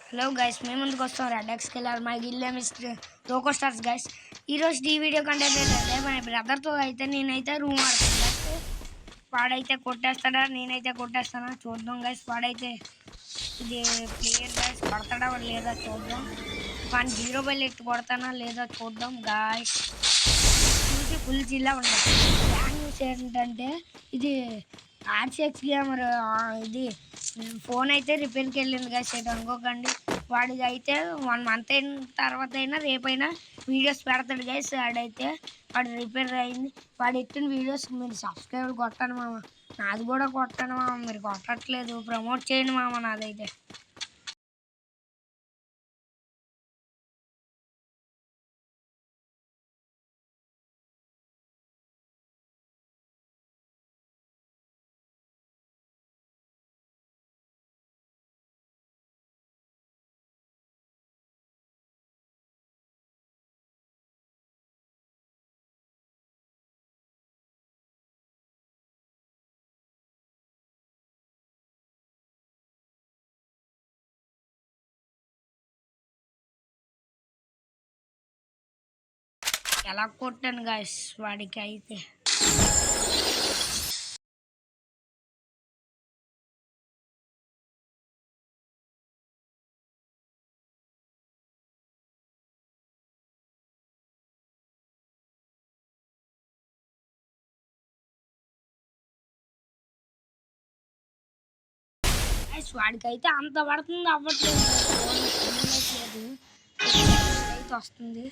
Hello guys, మేము ముందుకు వస్తాం. రెడ్ ఎక్స్కెళ్ళారు మా గిల్లే మిస్టర్ లోకో స్టార్స్ గైస్. ఈరోజు ఈ వీడియో కంటెంట్ ఏంటంటే మా బ్రదర్తో అయితే నేనైతే రూమ్ ఆడుతాను గైస్. వాడైతే కొట్టేస్తాడా నేనైతే కొట్టేస్తానా చూద్దాం గైస్. వాడైతే ఇది ప్లేయర్ గైస్, కొడతాడా లేదా చూద్దాం. 1-0 ఎత్తి కొడతానా లేదా చూద్దాం గాయస్. చూసి ఫుల్ జిల్లా ఉంటుంది. బ్యాన్ న్యూస్ ఏంటంటే ఇది ఆర్సిఎక్స్ గేమర్ ఇది ఫోన్ అయితే రిపేర్కి వెళ్ళింది కదా సెట్ అనుకోకండి. వాడికి అయితే 1 మంత్ అయిన తర్వాత అయినా రేపైనా వీడియోస్ పెడతాడు గైస్. వాడైతే వాడు రిపేర్ అయింది. వాడు ఎత్తిన వీడియోస్ మీరు సబ్స్క్రైబ్ కొట్టాను మామ, నాది కూడా కొట్టాను మామ. మీరు కొట్టట్లేదు, ప్రమోట్ చేయండి మామ నాదైతే. ఎలా కొట్టాను గాయస్ వాడికి అయితే. వాడికైతే అంత పడుతుంది అవ్వట్లేదు అయితే వస్తుంది.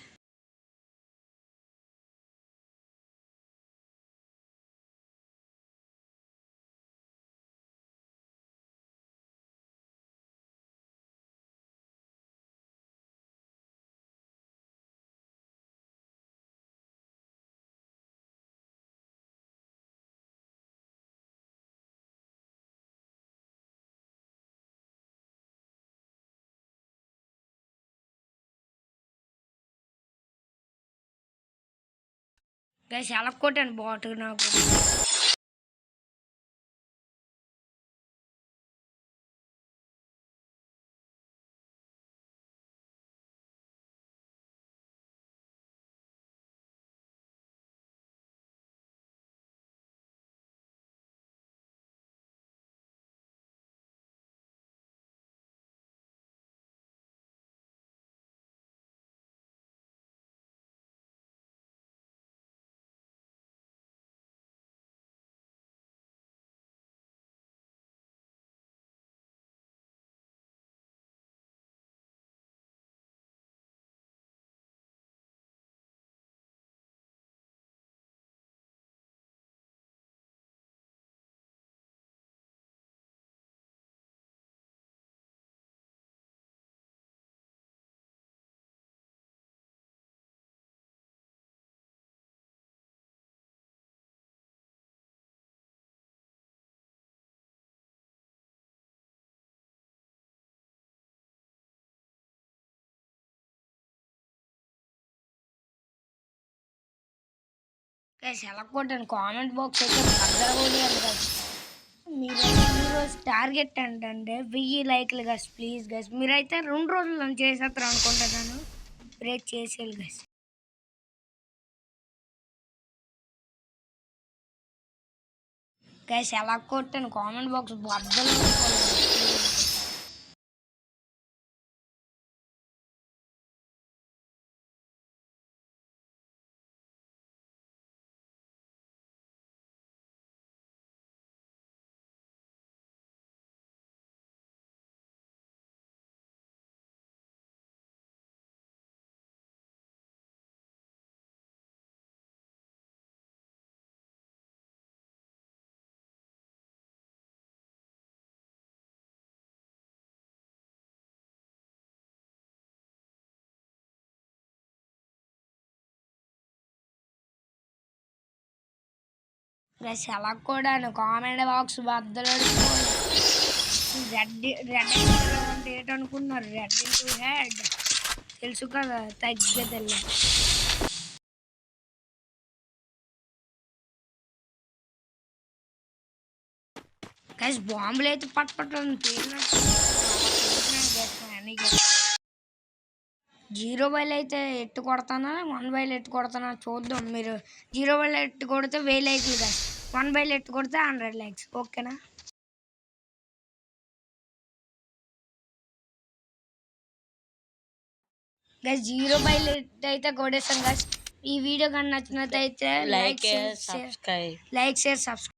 గైస్ ఎలా కొట్టాను బాట్ నాకు. గైస్ ఎలా కొట్టాను కామెంట్ బాక్స్ అయితే భద్రపోయాను గైస్. మీరు ఈరోజు టార్గెట్ ఏంటంటే 1000 లైక్లు గైస్. ప్లీజ్ గైస్ మీరైతే 2 రోజుల్లో చేసేస్తారు అనుకుంటున్నాను. బ్రేక్ చేసేయాలి గైస్. గైస్ ఎలా కొట్టాను కామెంట్ బాక్స్ బద్దలు. గైస్ ఎలా కొట్టాను కామెంట్ బాక్స్ బద్దలు. రెడ్ అంటే ఏంటనుకున్నారు? రెడ్ ఇంటూ హెడ్ తెలుసు కదా, తగ్గదల్లి. గైస్ బాంబులు అయితే పట్టుపట్టని పేలినట్టు జీరో బైల్ అయితే ఎట్టు కొడతానా 1 బైల్ ఎట్టు కొడతానా చూద్దాం. మీరు జీరో బైల్ ఎట్టు కొడితే 1000 లైక్లు గైస్, 1 బైల్ ఎట్టు కొడితే 100 లైక్స్. ఓకేనా గైస్, జీరో బైల్ అయితే కొడేస్తాం గైస్. ఈ వీడియో కానీ నచ్చినట్టయితే లైక్ షేర్ సబ్స్క్రైబ్.